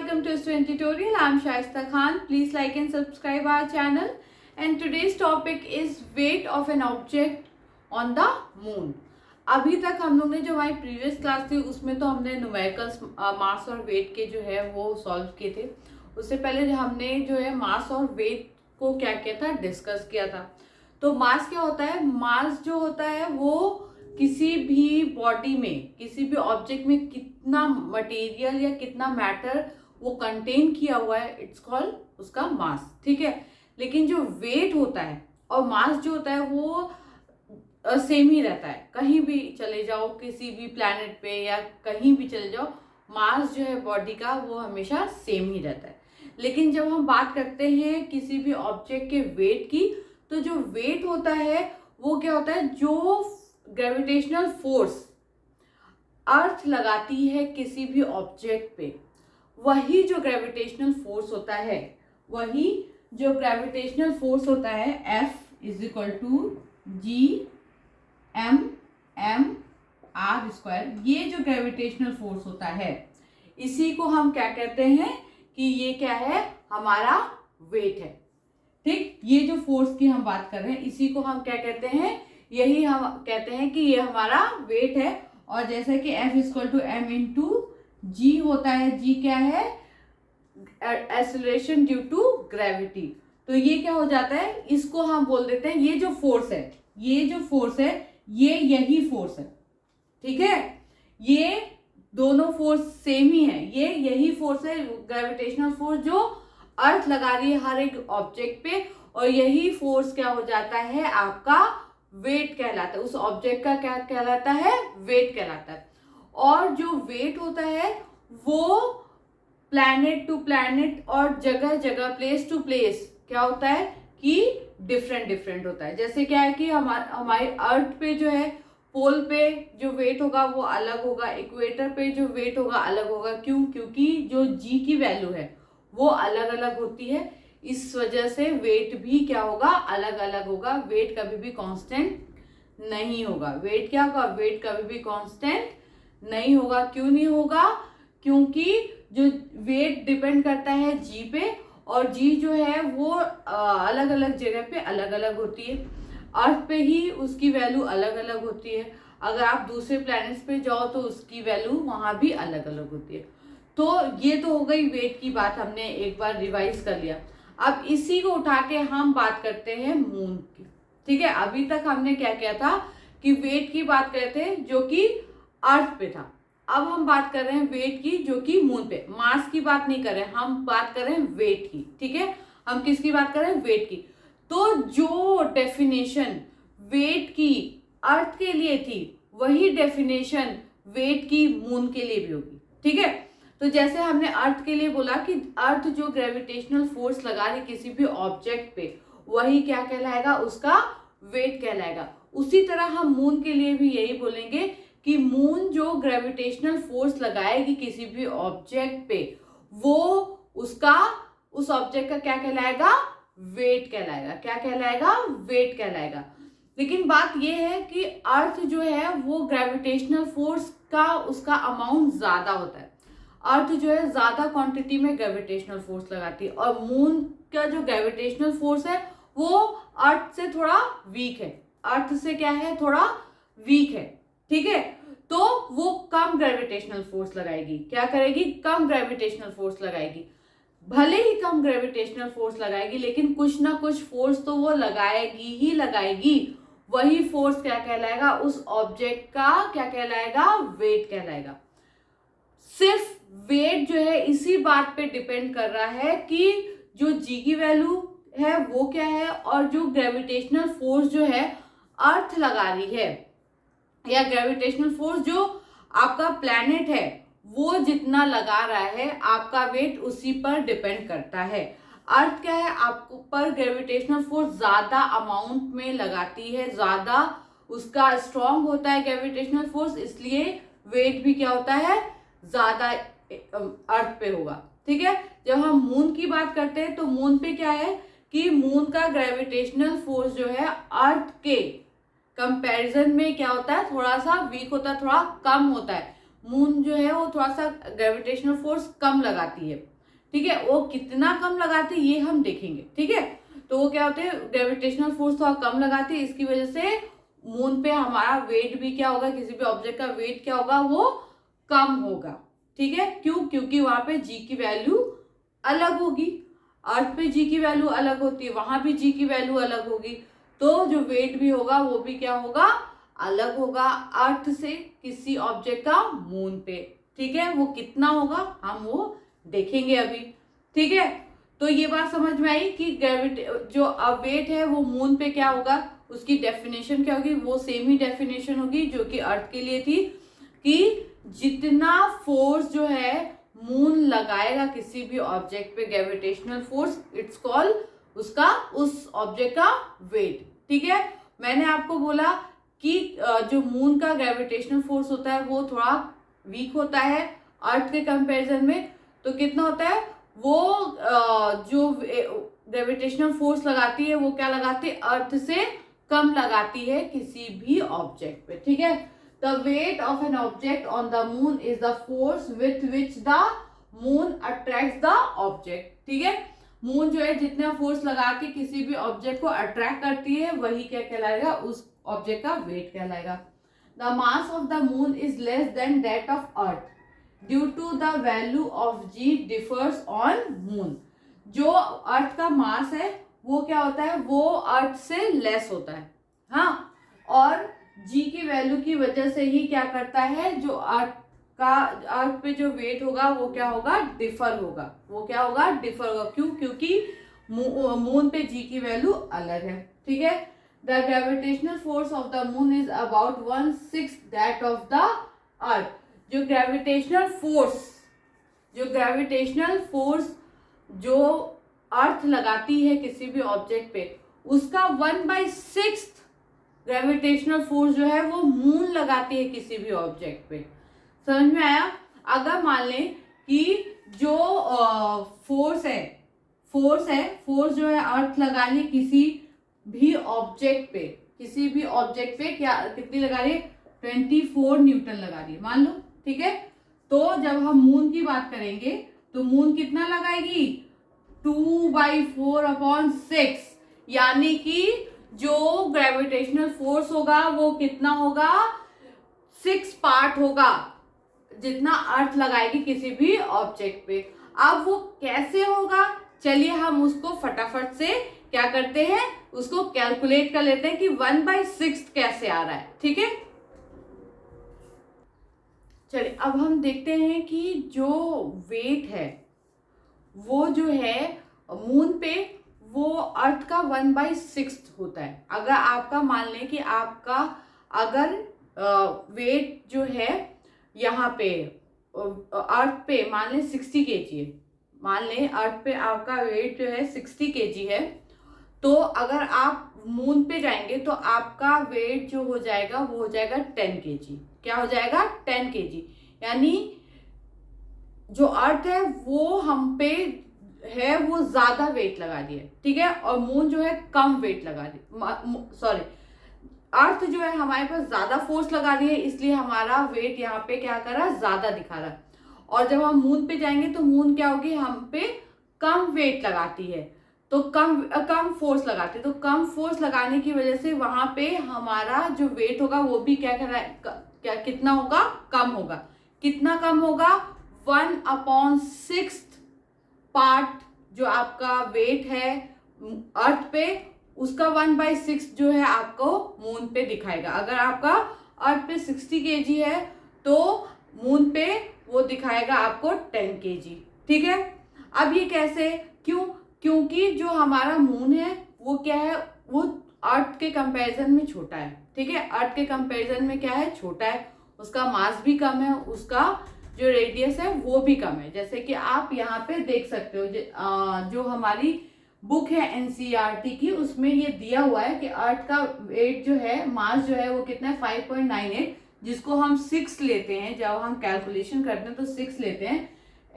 welcome to Student Tutorial. I am Shaista Khan. Please like and subscribe our channel. And today's topic is weight of an object on the moon. अभी तक हम लोग ने जो हमारी previous class थी उसमें तो हमने न्यूमेरिकल्स मास और वेट के जो है वो सॉल्व किए थे। उससे पहले जो हमने जो है मास और वेट को क्या किया था, डिस्कस किया था। तो मास क्या होता है? मास जो होता है वो किसी भी बॉडी में, किसी भी ऑब्जेक्ट में कितना मटेरियल या कितना मैटर वो कंटेन किया हुआ है, इट्स कॉल्ड उसका मास। ठीक है। लेकिन जो वेट होता है और मास जो होता है वो सेम ही रहता है। कहीं भी चले जाओ, किसी भी प्लैनेट पे या कहीं भी चले जाओ, मास जो है बॉडी का वो हमेशा सेम ही रहता है। लेकिन जब हम बात करते हैं किसी भी ऑब्जेक्ट के वेट की, तो जो वेट होता है वो क्या होता है, जो ग्रेविटेशनल फोर्स अर्थ लगाती है किसी भी ऑब्जेक्ट पे, वही जो ग्रेविटेशनल फोर्स होता है, वही जो ग्रेविटेशनल फोर्स होता है F is equal to G(m)(m)r²। ये जो ग्रेविटेशनल फोर्स होता है, इसी को हम क्या कहते हैं कि ये क्या है, हमारा वेट है। ठीक, ये जो फोर्स की हम बात कर रहे हैं इसी को हम क्या कहते हैं, यही हम कहते हैं कि ये हमारा वेट है। और जैसे कि F equal to m into g होता है, जी क्या है, एक्सेलरेशन ड्यू टू ग्रेविटी। तो ये क्या हो जाता है, इसको हम बोल देते हैं, ये जो फोर्स है, ये जो फोर्स है ये यही फोर्स है। ठीक है, ये दोनों फोर्स सेम ही है, ये यही फोर्स है, ग्रेविटेशनल फोर्स जो अर्थ लगा रही है हर एक ऑब्जेक्ट पे, और यही फोर्स क्या हो जाता है, आपका वेट कहलाता है। उस ऑब्जेक्ट का क्या कहलाता है, वेट कहलाता है। और जो वेट होता है वो प्लैनेट टू प्लैनेट और जगह जगह, प्लेस टू प्लेस क्या होता है कि डिफरेंट डिफरेंट होता है। जैसे क्या है कि हमारी अर्थ पे जो है, पोल पे जो वेट होगा वो अलग होगा, इक्वेटर पे जो वेट होगा अलग होगा। क्यों? क्योंकि जो जी की वैल्यू है वो अलग अलग होती है, इस वजह से वेट भी क्या होगा, अलग अलग होगा। वेट कभी भी कांस्टेंट नहीं होगा। वेट क्या होगा, वेट कभी भी कांस्टेंट नहीं होगा। क्यों नहीं होगा? क्योंकि जो वेट डिपेंड करता है जी पे, और जी जो है वो अलग अलग जगह पे अलग अलग होती है। अर्थ पे ही उसकी वैल्यू अलग अलग होती है, अगर आप दूसरे प्लैनेट्स पे जाओ तो उसकी वैल्यू वहां भी अलग अलग होती है। तो ये तो हो गई वेट की बात, हमने एक बार रिवाइज कर लिया। अब इसी को उठा के हम बात करते हैं मून की। ठीक है, अभी तक हमने क्या किया था कि वेट की बात करते थे जो कि अर्थ पे था। अब हम बात कर रहे हैं वेट की जो कि मून पे। मास की बात नहीं कर रहे, हम बात कर रहे हैं वेट की। ठीक है, हम किसकी बात कर रहे हैं, वेट की। तो जो डेफिनेशन वेट की अर्थ के लिए थी, वही डेफिनेशन वेट की मून के लिए भी होगी। ठीक है, तो जैसे हमने अर्थ के लिए बोला कि अर्थ जो ग्रेविटेशनल फोर्स लगा रही किसी भी ऑब्जेक्ट पे, वही क्या कहलाएगा, उसका वेट कहलाएगा। उसी तरह हम मून के लिए भी यही बोलेंगे कि मून जो ग्रेविटेशनल फोर्स लगाएगी किसी भी ऑब्जेक्ट पे, वो उसका, उस ऑब्जेक्ट का क्या कहलाएगा, वेट कहलाएगा। क्या कहलाएगा, वेट कहलाएगा। लेकिन बात यह है कि अर्थ जो है वो ग्रेविटेशनल फोर्स का, उसका अमाउंट ज्यादा होता है। अर्थ जो है ज्यादा क्वांटिटी में ग्रेविटेशनल फोर्स लगाती है, और मून का जो ग्रेविटेशनल फोर्स है वो अर्थ से थोड़ा वीक है। अर्थ से क्या है, थोड़ा वीक है। ठीक है, तो वो कम ग्रेविटेशनल फोर्स लगाएगी। क्या करेगी, कम ग्रेविटेशनल फोर्स लगाएगी। भले ही कम ग्रेविटेशनल फोर्स लगाएगी, लेकिन कुछ ना कुछ फोर्स तो वो लगाएगी ही लगाएगी। वही फोर्स क्या कहलाएगा, उस ऑब्जेक्ट का क्या कहलाएगा, वेट कहलाएगा। सिर्फ वेट जो है इसी बात पे डिपेंड कर रहा है कि जो जी की वैल्यू है वो क्या है, और जो ग्रेविटेशनल फोर्स जो है अर्थ लगा रही है, या ग्रेविटेशनल फोर्स जो आपका प्लैनेट है वो जितना लगा रहा है, आपका वेट उसी पर डिपेंड करता है। अर्थ क्या है, आपको पर ग्रेविटेशनल फोर्स ज्यादा अमाउंट में लगाती है, ज्यादा उसका स्ट्रॉन्ग होता है ग्रेविटेशनल फोर्स, इसलिए वेट भी क्या होता है, ज्यादा अर्थ पे होगा। ठीक है, जब हम मून की बात करते हैं तो मून पे क्या है कि मून का ग्रेविटेशनल फोर्स जो है अर्थ के कंपैरिजन में क्या होता है, थोड़ा सा वीक होता है, थोड़ा कम होता है। मून जो है वो थोड़ा सा ग्रेविटेशनल फोर्स कम लगाती है। ठीक है, वो कितना कम लगाते हैं ये हम देखेंगे। ठीक है, तो वो क्या होते हैं, ग्रेविटेशनल फोर्स थोड़ा कम लगाते हैं, इसकी वजह से मून पे हमारा वेट भी क्या होगा, किसी भी ऑब्जेक्ट का वेट क्या होगा, वो कम होगा। ठीक है, क्यों, क्योंकि वहां पे जी की वैल्यू अलग होगी। अर्थ पे जी की वैल्यू अलग होती है, वहां भी जी की वैल्यू अलग होगी, तो जो वेट भी होगा वो भी क्या होगा, अलग होगा अर्थ से किसी ऑब्जेक्ट का मून पे। ठीक है, वो कितना होगा हम वो देखेंगे अभी। ठीक है, तो ये बात समझ में आई कि ग्रेविटी जो वेट है वो मून पे क्या होगा, उसकी डेफिनेशन क्या होगी, वो सेम ही डेफिनेशन होगी जो कि अर्थ के लिए थी, कि जितना फोर्स जो है मून लगाएगा किसी भी ऑब्जेक्ट पे, ग्रेविटेशनल फोर्स, इट्स कॉल्ड उसका, उस ऑब्जेक्ट का वेट। ठीक है, मैंने आपको बोला कि जो मून का ग्रेविटेशनल फोर्स होता है वो थोड़ा वीक होता है अर्थ के कंपैरिजन में। तो कितना होता है वो, जो ग्रेविटेशनल फोर्स लगाती है वो क्या लगाती है, अर्थ से कम लगाती है किसी भी ऑब्जेक्ट पे। ठीक है, the weight of an object on the moon is the force with which the moon attracts the object. ठीक है, मून जो है जितना फोर्स लगा के किसी भी ऑब्जेक्ट को अट्रैक्ट करती है वही क्या कहलाएगा, उस ऑब्जेक्ट का वेट कहलाएगा। The mass of the moon is less than that of earth due to the value of G differs on moon. जो अर्थ का मास है वो क्या होता है, वो अर्थ से लेस होता है। हाँ, और जी की वैल्यू की वजह से ही क्या करता है, जो अर्थ पे जो वेट होगा वो क्या होगा, डिफर होगा। वो क्या होगा, डिफर होगा। क्यों, क्योंकि मून पे जी की वैल्यू अलग है। ठीक है, the gravitational force of the moon is about 1/6 that of the earth. जो ग्रेविटेशनल फोर्स जो अर्थ लगाती है किसी भी ऑब्जेक्ट पे, उसका 1/6 ग्रेविटेशनल फोर्स जो है वो मून लगाती है किसी भी ऑब्जेक्ट पे। समझ में आया? अगर मान लें कि जो फोर्स जो है अर्थ लगा रही है किसी भी ऑब्जेक्ट पे क्या कितनी लगा रही है, 24 न्यूटन लगा रही है मान लो। ठीक है, तो जब हम मून की बात करेंगे तो मून कितना लगाएगी, 2/4/6, यानी कि जो ग्रेविटेशनल फोर्स होगा वो कितना होगा, 6 पार्ट होगा जितना अर्थ लगाएगी किसी भी ऑब्जेक्ट पे। अब वो कैसे होगा, चलिए हम उसको फटाफट से क्या करते हैं, उसको कैलकुलेट कर लेते हैं कि 1/6 कैसे आ रहा है। ठीक है, चलिए अब हम देखते हैं कि जो वेट है वो जो है मून पे वो अर्थ का 1/6 होता है। अगर आपका मान लें कि आपका अगर वेट जो है यहाँ पे अर्थ पे मान लें 60 kg है, मान लें अर्थ पे आपका वेट जो है 60 kg है, तो अगर आप मून पे जाएंगे तो आपका वेट जो हो जाएगा वो हो जाएगा 10 kg। क्या हो जाएगा, 10 kg। यानी जो अर्थ है वो हम पे है वो ज्यादा वेट लगा रही है। ठीक है, और मून जो है कम वेट लगा रही, सॉरी, अर्थ जो है हमारे पास ज्यादा फोर्स लगा रही है, इसलिए हमारा वेट यहाँ पे क्या कर रहा है, ज्यादा दिखा रहा है। और जब हम मून पे जाएंगे तो मून क्या होगी, हम पे कम वेट लगाती है, तो कम फोर्स लगाती है। तो कम फोर्स लगाने की वजह से वहां पे हमारा जो वेट होगा वो भी क्या कर रहा है, कितना होगा, कम होगा। कितना कम होगा, 1/6 पार्ट जो आपका वेट है अर्थ पे, उसका 1/6 जो है आपको मून पे दिखाएगा। अगर आपका अर्थ पे 60 kg है तो मून पे वो दिखाएगा आपको 10 kg। ठीक है, अब ये कैसे, क्यों, क्योंकि जो हमारा मून है वो क्या है, वो अर्थ के कंपैरिजन में छोटा है। ठीक है, अर्थ के कंपैरिजन में क्या है, छोटा है, उसका मास भी कम है, उसका जो रेडियस है वो भी कम है। जैसे कि आप यहाँ पे देख सकते हो, जो हमारी बुक है एनसीईआरटी की, उसमें ये दिया हुआ है कि अर्थ का वेट जो है, मास जो है वो कितना है, 5.98, जिसको हम 6 लेते हैं जब हम कैलकुलेशन करते हैं, तो 6 लेते हैं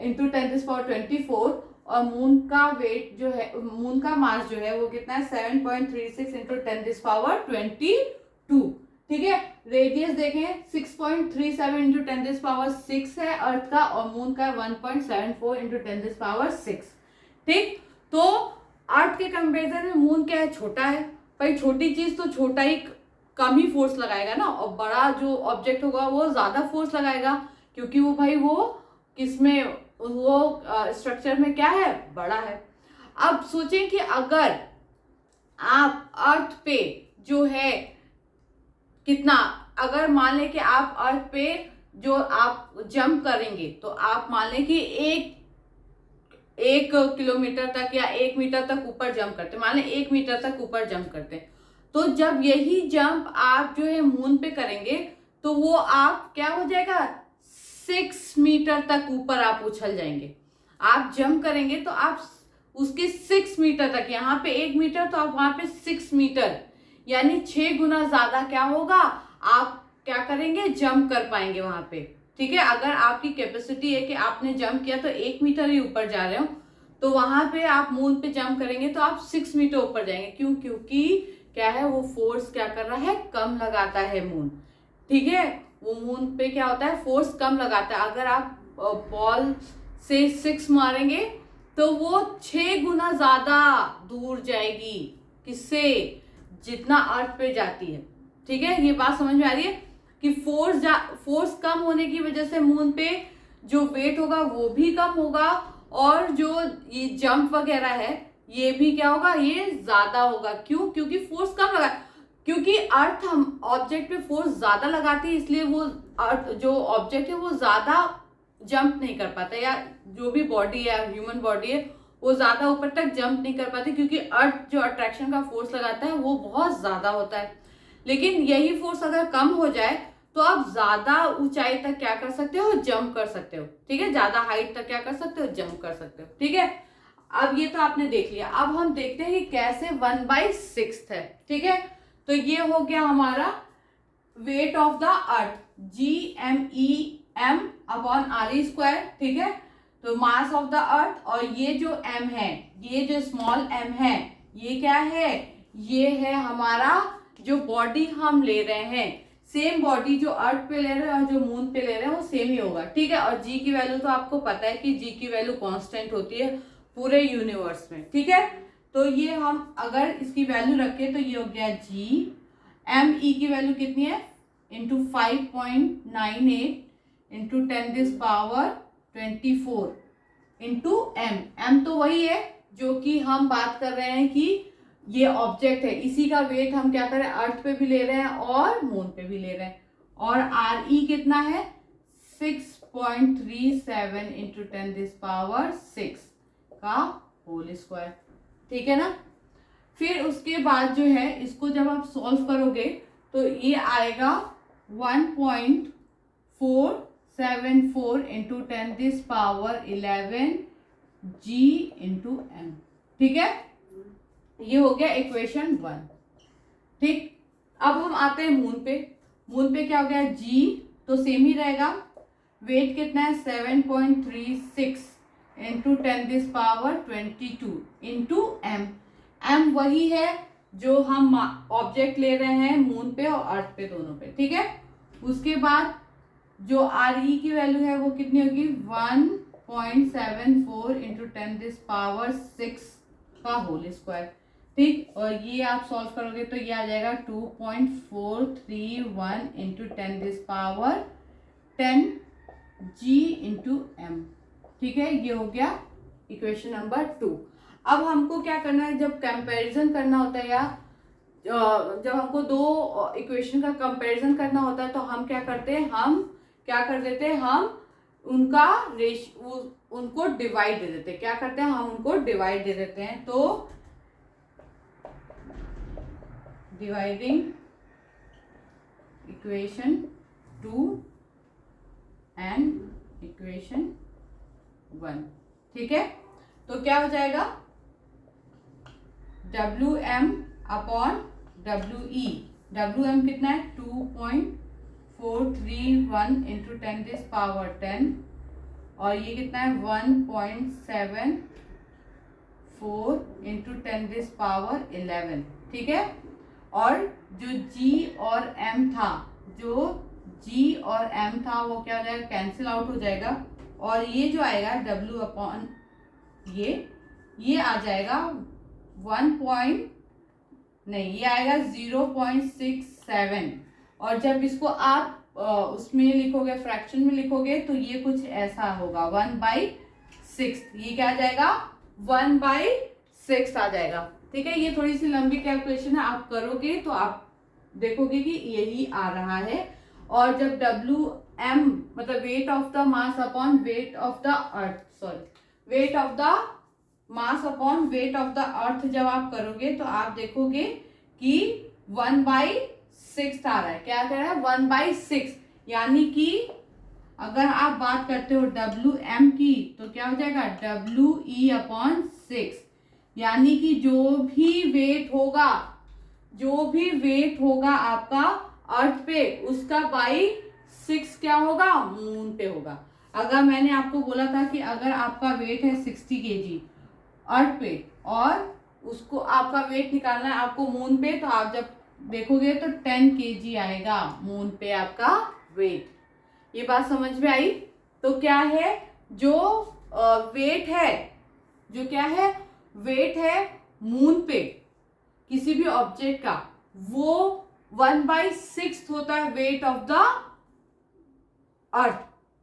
इंटू 10⁻²4। और मून का वेट जो है, मून का मास जो है वो कितना है, 7.36 इंटू 10⁻²22। ठीक है। रेडियस देखें 6.37 इंटू 10⁻⁶ है अर्थ का, और मून का 1.74 इंटू 10⁻⁶। ठीक, तो अर्थ के कंपेरिजन में मून क्या है, छोटा है। भाई छोटी चीज तो छोटा ही कम ही फोर्स लगाएगा ना, और बड़ा जो ऑब्जेक्ट होगा वो ज्यादा फोर्स लगाएगा, क्योंकि वो भाई वो किसमें, वो स्ट्रक्चर में क्या है, बड़ा है। अब सोचें कि अगर आप अर्थ पे जो है कितना, अगर मान लें कि आप अर्थ पे जो आप जंप करेंगे, तो आप मान लें कि एक किलोमीटर तक या 1 मीटर तक ऊपर जंप करते, मान लें 1 मीटर तक ऊपर जंप करते, तो जब यही जंप आप जो है मून पे करेंगे, तो वो आप क्या हो जाएगा, 6 मीटर तक ऊपर आप उछल जाएंगे। आप जंप करेंगे तो आप उसके 6 मीटर तक, यहाँ पे 1 मीटर तो आप वहां पे 6 मीटर, यानी 6 गुना ज्यादा क्या होगा, आप क्या करेंगे, जंप कर पाएंगे वहां पे। ठीक है, अगर आपकी कैपेसिटी है कि आपने जंप किया तो 1 मीटर ही ऊपर जा रहे हो, तो वहां पे आप मून पे जंप करेंगे तो आप 6 मीटर ऊपर जाएंगे। क्यों, क्योंकि क्या है, वो फोर्स क्या कर रहा है, कम लगाता है मून। ठीक है, वो मून पे क्या होता है, फोर्स कम लगाता है। अगर आप बॉल से 6 मारेंगे तो वो 6 गुना ज्यादा दूर जाएगी, किससे, जितना अर्थ पे जाती है। ठीक है, ये बात समझ में आ रही है कि फोर्स कम होने की वजह से मून पे जो वेट होगा वो भी कम होगा, और जो ये जंप वगैरह है ये भी क्या होगा, ये ज्यादा होगा। क्यों, क्योंकि फोर्स कम लगा, क्योंकि अर्थ हम ऑब्जेक्ट पे फोर्स ज्यादा लगाती है, इसलिए वो अर्थ जो ऑब्जेक्ट है वो ज्यादा जंप नहीं कर पाता, या जो भी बॉडी है, ह्यूमन बॉडी है, वो ज्यादा ऊपर तक जंप नहीं कर पाती, क्योंकि अर्थ जो अट्रैक्शन का फोर्स लगाता है वो बहुत ज्यादा होता है। लेकिन यही फोर्स अगर कम हो जाए तो आप ज्यादा ऊंचाई तक क्या कर सकते हो, जंप कर सकते हो। ठीक है, ज्यादा हाइट तक क्या कर सकते हो, जंप कर सकते हो। ठीक है, अब ये तो आपने देख लिया। अब हम देखते हैं कि कैसे 1/6 है। ठीक है, तो ये हो गया हमारा weight of the earth, GMEM/RE²। ठीक है, तो मास ऑफ द अर्थ, और ये जो m है, ये जो स्मॉल m है, ये क्या है, ये है हमारा जो बॉडी हम ले रहे हैं। सेम बॉडी जो अर्थ पे ले रहे हैं और जो मून पे ले रहे हैं वो सेम ही होगा। ठीक है, और जी की वैल्यू तो आपको पता है कि जी की वैल्यू कांस्टेंट होती है पूरे यूनिवर्स में। ठीक है, तो ये हम अगर इसकी वैल्यू रखें तो ये हो गया जी, एम ई की वैल्यू कितनी है, इंटू 5.98 इंटू 10⁻24 इंटू एम तो वही है जो कि हम बात कर रहे हैं कि ये ऑब्जेक्ट है, इसी का वेट हम क्या कर रहे हैं, अर्थ पे भी ले रहे हैं और मून पे भी ले रहे हैं। और आर ई कितना है, 6.37 इंटू 10⁻6 का होल स्क्वायर। ठीक है ना, फिर उसके बाद जो है इसको जब आप सॉल्व करोगे तो ये आएगा 1.474 इंटू 10⁻11 जी इंटू एम। ठीक है, ये हो गया इक्वेशन 1। ठीक, अब हम आते हैं मून पे। मून पे क्या हो गया, जी तो सेम ही रहेगा, वेट कितना है 7.36 इंटू 10⁻22 इंटू एम। एम वही है जो हम ऑब्जेक्ट ले रहे हैं मून पे और अर्थ पे दोनों पे। ठीक है, उसके बाद जो आर ई की वैल्यू है वो कितनी होगी, 1.74 इंटू 10⁻6 का होल स्क्वायर। ठीक, और ये आप सॉल्व करोगे तो ये आ जाएगा 2.431 इंटू 10⁻10 जी इंटू एम। ठीक है, ये हो गया इक्वेशन नंबर 2। अब हमको क्या करना है, जब कंपैरिजन करना होता है या जब हमको दो इक्वेशन का कंपैरिजन करना होता है तो हम क्या करते हैं, हम क्या कर देते हैं, हम उनका उनको डिवाइड दे देते हैं। क्या करते हैं, हम उनको डिवाइड दे देते हैं। तो डिवाइडिंग इक्वेशन 2 एंड इक्वेशन 1। ठीक है, तो क्या हो जाएगा, WM/WE, WM कितना है 2.431 इंटू 10⁻10, और ये कितना है 1.74 इंटू 10⁻11। ठीक है, और जो G और M था, जो G और M था वो क्या हो जाएगा, कैंसिल आउट हो जाएगा, और ये जो आएगा W अपॉन ये आ जाएगा ये आएगा 0.67, और जब इसको आप उसमें लिखोगे, फ्रैक्शन में लिखोगे, तो ये कुछ ऐसा होगा 1/6। ये क्या आ जाएगा, 1/6 आ जाएगा। ठीक है, ये थोड़ी सी लंबी कैलकुलेशन है, आप करोगे तो आप देखोगे कि यही आ रहा है। और जब WM मतलब weight of the mass upon weight of the earth, weight of the mass upon weight of the earth जब आप करोगे तो आप देखोगे कि 1/6 आ रहा है। क्या कह रहा है, 1/6, यानी कि अगर आप बात करते हो WM की तो क्या हो जाएगा, WE अपॉन 6, यानी कि जो भी वेट होगा आपका अर्थ पे, उसका बाई 6 क्या होगा, मून पे होगा। अगर मैंने आपको बोला था कि अगर आपका वेट है 60 kg अर्थ पे और उसको आपका वेट निकालना है आपको मून पे, तो आप जब देखोगे तो 10 kg आएगा मून पे आपका वेट। ये बात समझ में आई। तो क्या है, जो वेट है मून पे किसी भी ऑब्जेक्ट का, वो 1/6 होता है वेट ऑफ द अर्थ।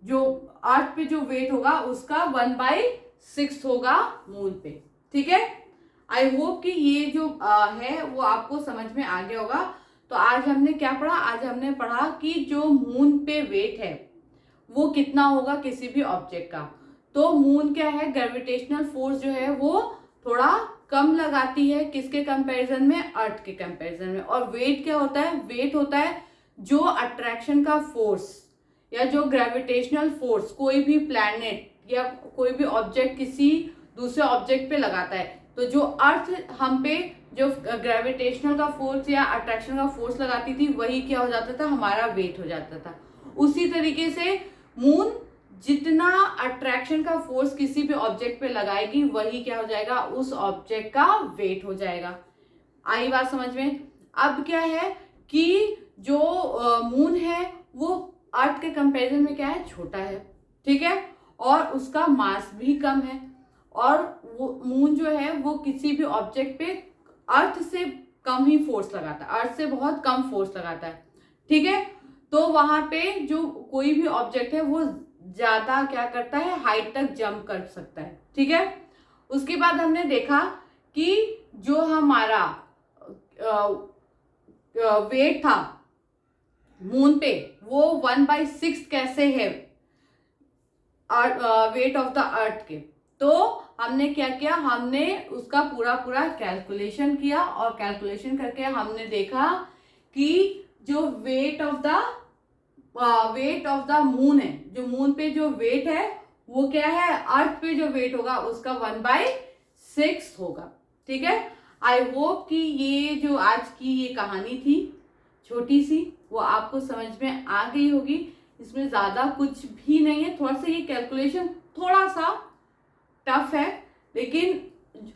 जो अर्थ पे जो वेट होगा उसका 1/6 होगा मून पे। ठीक है, आई होप कि ये जो है वो आपको समझ में आ गया होगा। तो आज हमने क्या पढ़ा, आज हमने पढ़ा कि जो मून पे वेट है वो कितना होगा किसी भी ऑब्जेक्ट का। तो मून क्या है, ग्रेविटेशनल फोर्स जो है वो थोड़ा कम लगाती है, किसके कंपैरिजन में, अर्थ के कंपैरिजन में। और वेट क्या होता है, वेट होता है जो अट्रैक्शन का फोर्स या जो ग्रेविटेशनल फोर्स कोई भी प्लैनेट या कोई भी ऑब्जेक्ट किसी दूसरे ऑब्जेक्ट पे लगाता है। तो जो अर्थ हम पे जो ग्रेविटेशनल का फोर्स या अट्रैक्शन का फोर्स लगाती थी, वही क्या हो जाता था, हमारा वेट हो जाता था। उसी तरीके से मून जितना अट्रैक्शन का फोर्स किसी भी ऑब्जेक्ट पे लगाएगी, वही क्या हो जाएगा, उस ऑब्जेक्ट का वेट हो जाएगा। आई बात समझ में। अब क्या है कि जो मून है वो अर्थ के कंपैरिजन में क्या है, छोटा है। ठीक है, और उसका मास भी कम है, और वो मून जो है वो किसी भी ऑब्जेक्ट पे अर्थ से कम ही फोर्स लगाता है, अर्थ से बहुत कम फोर्स लगाता है। ठीक है, तो वहां पे जो कोई भी ऑब्जेक्ट है वो ज्यादा क्या करता है, हाइट तक जंप कर सकता है। ठीक है, उसके बाद हमने देखा कि जो हमारा वेट था मून पे वो 1/6 कैसे है वेट ऑफ द अर्थ के। तो हमने क्या किया, हमने उसका पूरा कैलकुलेशन किया, और कैलकुलेशन करके हमने देखा कि जो वेट ऑफ द मून है, जो मून पे जो वेट है वो क्या है, अर्थ पे जो वेट होगा उसका 1/6 होगा। ठीक है, आई होप कि ये जो आज की ये कहानी थी छोटी सी, वो आपको समझ में आ गई होगी। इसमें ज्यादा कुछ भी नहीं है, थोड़ा सा ये कैलकुलेशन थोड़ा सा टफ है, लेकिन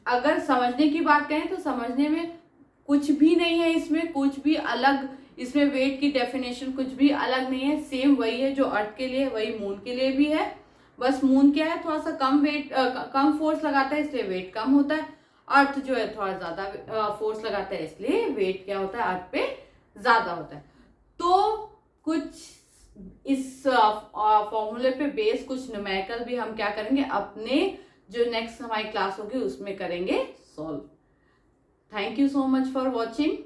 अगर समझने की बात करें तो समझने में कुछ भी नहीं है, इसमें कुछ भी अलग, इसमें वेट की डेफिनेशन कुछ भी अलग नहीं है, सेम वही है जो अर्थ के लिए वही मून के लिए भी है। बस मून क्या है, थोड़ा सा कम फोर्स लगाता है इसलिए वेट कम होता है, अर्थ जो है थोड़ा ज्यादा फोर्स लगाता है इसलिए वेट क्या होता है, अर्थ पे ज्यादा होता है। तो कुछ इस फॉर्मूले पे बेस कुछ न्यूमेरिकल भी हम क्या करेंगे, अपने जो नेक्स्ट हमारी क्लास होगी उसमें करेंगे solve. Thank you so much for watching.